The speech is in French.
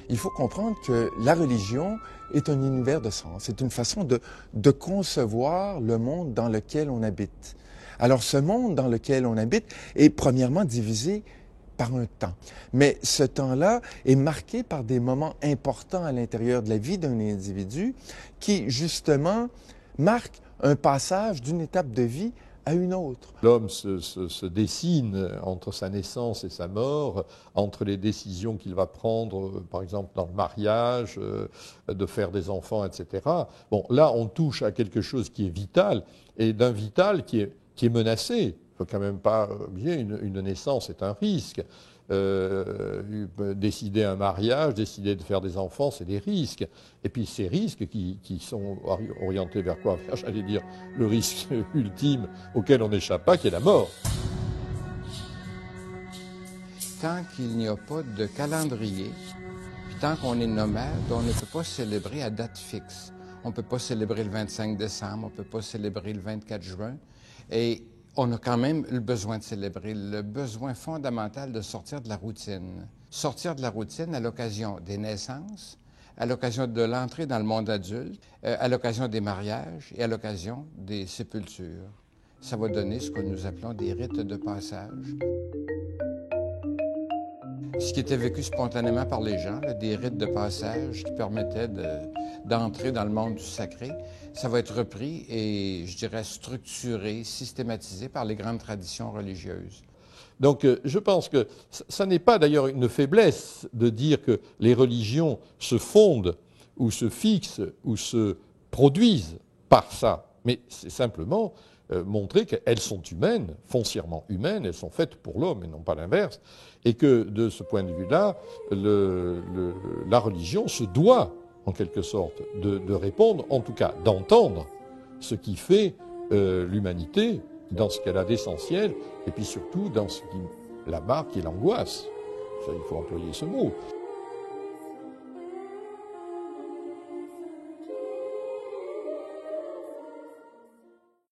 Il faut comprendre que la religion est un univers de sens, c'est une façon de concevoir le monde dans lequel on habite. Alors ce monde dans lequel on habite est premièrement divisé par un temps. Mais ce temps-là est marqué par des moments importants à l'intérieur de la vie d'un individu qui, justement, marquent un passage d'une étape de vie à une autre. L'homme se dessine entre sa naissance et sa mort, entre les décisions qu'il va prendre, par exemple dans le mariage, de faire des enfants, etc. Bon, là, on touche à quelque chose qui est vital, et d'un vital qui est menacé. Il ne faut quand même pas oublier, une naissance est un risque. Décider un mariage, décider de faire des enfants, c'est des risques. Et puis ces risques qui sont orientés vers quoi? J'allais dire le risque ultime auquel on n'échappe pas, qui est la mort. Tant qu'il n'y a pas de calendrier, puis tant qu'on est nomade, on ne peut pas célébrer à date fixe. On ne peut pas célébrer le 25 décembre, on ne peut pas célébrer le 24 juin. Et on a quand même le besoin de célébrer, le besoin fondamental de sortir de la routine. Sortir de la routine à l'occasion des naissances, à l'occasion de l'entrée dans le monde adulte, à l'occasion des mariages et à l'occasion des sépultures. Ça va donner ce que nous appelons des rites de passage. Ce qui était vécu spontanément par les gens, là, des rites de passage qui permettaient d'entrer dans le monde du sacré, ça va être repris et, je dirais, structuré, systématisé par les grandes traditions religieuses. Donc je pense que ça n'est pas d'ailleurs une faiblesse de dire que les religions se fondent ou se fixent ou se produisent par ça, mais c'est simplement montrer qu'elles sont humaines, foncièrement humaines, elles sont faites pour l'homme et non pas l'inverse, et que de ce point de vue-là, la religion se doit, en quelque sorte, de répondre, en tout cas d'entendre ce qui fait l'humanité dans ce qu'elle a d'essentiel, et puis surtout dans ce qui la marque et l'angoisse. Ça, il faut employer ce mot.